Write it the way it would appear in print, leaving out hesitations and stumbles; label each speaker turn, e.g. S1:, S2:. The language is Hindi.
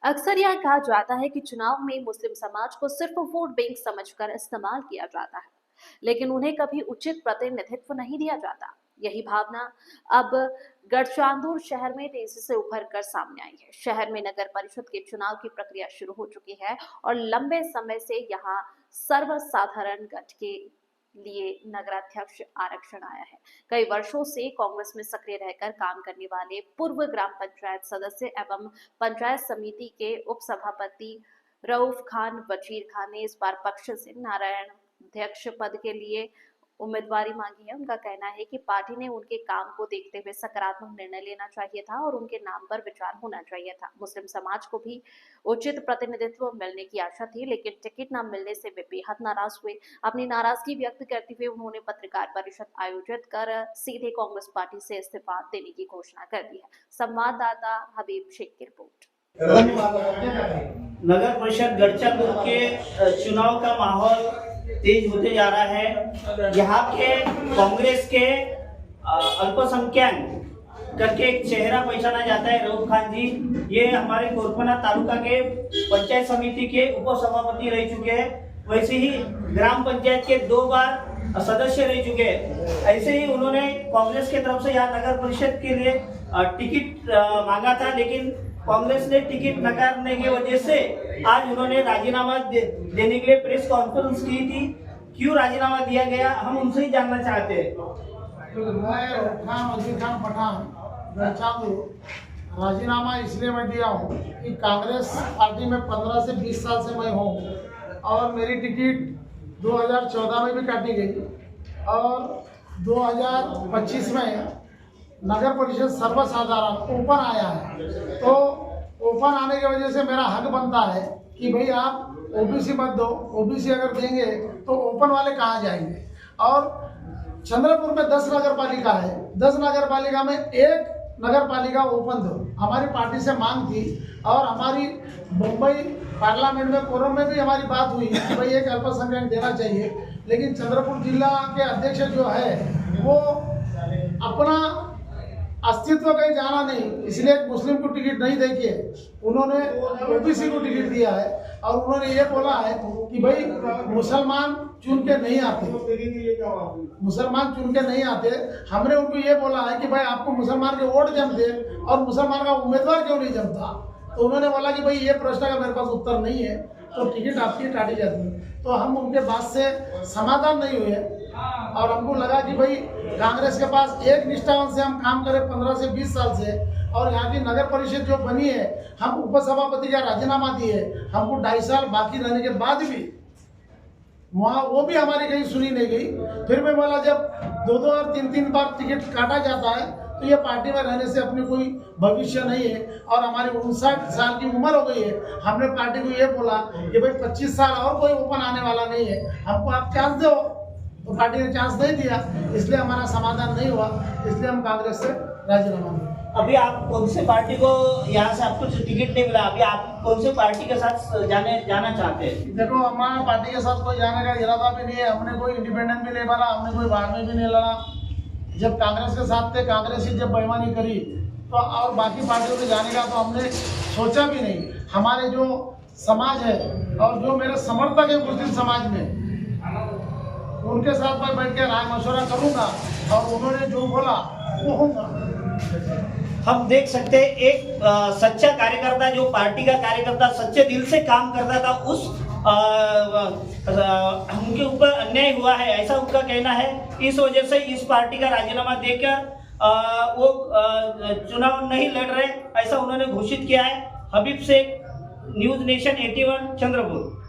S1: अक्सर यह कहा जाता है कि चुनाव में मुस्लिम समाज को सिर्फ वोट बैंक समझकर इस्तेमाल किया जाता है, लेकिन उन्हें कभी उचित प्रतिनिधित्व नहीं दिया जाता। यही भावना अब गढ़चांदूर शहर में तेजी से उभर कर सामने आई है। शहर में नगर परिषद के चुनाव की प्रक्रिया शुरू हो चुकी है और लंबे समय से यहाँ सर्वसाधारण गठ के लिए नगराध्यक्ष आरक्षण आया है। कई वर्षों से कांग्रेस में सक्रिय रहकर काम करने वाले पूर्व ग्राम पंचायत सदस्य एवं पंचायत समिति के उप सभापति रऊफ खान वजीर खान ने इस बार पक्ष से नारायण अध्यक्ष पद के लिए उम्मीदवारी मांगी है। उनका कहना है कि पार्टी ने उनके काम को देखते हुए सकारात्मक निर्णय लेना चाहिए था और उनके नाम पर विचार होना चाहिए था। मुस्लिम समाज को भी उचित प्रतिनिधित्व मिलने की आशा थी, लेकिन टिकट न मिलने से वे बेहद नाराज हुए। अपनी नाराजगी व्यक्त करते हुए उन्होंने पत्रकार परिषद आयोजित कर सीधे कांग्रेस पार्टी से इस्तीफा देने की घोषणा कर दी है। संवाददाता हबीब शेख की रिपोर्ट।
S2: नगर परिषद गढ़चांदूर के चुनाव का माहौल तेज होते जा रहा है। यहाँ के कांग्रेस के अल्पसंख्यक करके एक चेहरा पहचाना जाता है, रऊफ खान जी। ये हमारे कोरफना तालुका के पंचायत समिति के उप सभापति रह चुके हैं। वैसे ही ग्राम पंचायत के 2 बार सदस्य रह चुके हैं। ऐसे ही उन्होंने कांग्रेस की तरफ से यहाँ नगर परिषद के लिए टिकट मांगा था, लेकिन कांग्रेस ने टिकट नकारने की वजह से आज उन्होंने राजीनामा देने के लिए प्रेस कॉन्फ्रेंस की थी। क्यों राजीनामा दिया गया, हम उनसे ही जानना चाहते हैं।
S3: मैं वजीर खान पठान गढ़चांदूर राजीनामा इसलिए मैं दिया हूँ कि कांग्रेस पार्टी में 15 से 20 साल से मैं हूँ और मेरी टिकट 2014 में भी काटी गई और 2025 में नगर परिषद सर्वसाधारण ओपन आया है। तो ओपन आने की वजह से मेरा हक बनता है कि भाई आप ओबीसी मत दो। ओबीसी अगर देंगे तो ओपन वाले कहाँ जाएंगे। और चंद्रपुर में 10 नगर पालिका है, 10 नगर पालिका में 1 नगर पालिका ओपन दो। हमारी पार्टी से मांग थी और हमारी मुंबई पार्लियामेंट में कोरम में भी हमारी बात हुई कि भाई एक अल्पसंख्यक देना चाहिए, लेकिन चंद्रपुर जिला के अध्यक्ष जो है वो अपना अस्तित्व कहीं जाना नहीं, इसलिए मुस्लिम को टिकट नहीं देके उन्होंने ओबीसी को टिकट दिया है। और उन्होंने ये बोला है कि भाई मुसलमान चुन के नहीं आते, मुसलमान चुन के नहीं आते। हमने उनको ये बोला है कि भाई आपको मुसलमान के वोट जमते और मुसलमान का उम्मीदवार क्यों नहीं जमता। तो उन्होंने बोला कि भाई ये प्रश्न का मेरे पास उत्तर नहीं है, तो टिकट आपकी काटी जाती है। तो हम उनके बात से समाधान नहीं हुए और हमको लगा कि भाई कांग्रेस के पास एक निष्ठावान से हम काम करें 15 से 20 साल से, और यहाँ की नगर परिषद जो बनी है हम उपसभापति का राजीनामा दिए, हमको 2.5 साल बाकी रहने के बाद भी वहाँ वो भी हमारी कहीं सुनी नहीं गई। फिर मैं बोला जब 2-2 और 3-3 बार टिकट काटा जाता है तो ये पार्टी में रहने से अपनी कोई भविष्य नहीं है और हमारी 59 साल की उम्र हो गई है। हमने पार्टी को ये बोला कि भाई 25 साल और कोई ओपन आने वाला नहीं है, हमको आप चांस दो। तो पार्टी ने चांस नहीं दिया, इसलिए हमारा समाधान नहीं हुआ, इसलिए हम कांग्रेस से राजीनामा दिया।
S2: अभी आप कौन से पार्टी को, यहाँ से आपको टिकट नहीं मिला, अभी आप कौन से पार्टी के साथ जाना चाहते हैं?
S3: देखो हमारा पार्टी के साथ कोई जाने का इरादा भी नहीं है, हमने कोई इंडिपेंडेंट भी नहीं बना, हमने कोई बाहर में भी नहीं लड़ा। जब कांग्रेस के साथ थे, कांग्रेस ही जब बेईमानी करी तो और बाकी पार्टियों में जाने का तो हमने सोचा भी नहीं। हमारे जो समाज है और जो मेरे समर्थक है मुस्लिम समाज में, उनके साथ मैं बैठ के राय मशवरा करूंगा और उन्होंने जो बोला वो होगा।
S2: हम देख सकते हैं एक सच्चा कार्यकर्ता, जो पार्टी का कार्यकर्ता सच्चे दिल से काम करता था, उस उनके ऊपर अन्याय हुआ है, ऐसा उनका कहना है। इस वजह से इस पार्टी का राजीनामा देकर वो चुनाव नहीं लड़ रहे, ऐसा उन्होंने घोषित किया है। हबीब शेख, न्यूज़ नेशन 81 चंद्रपुर।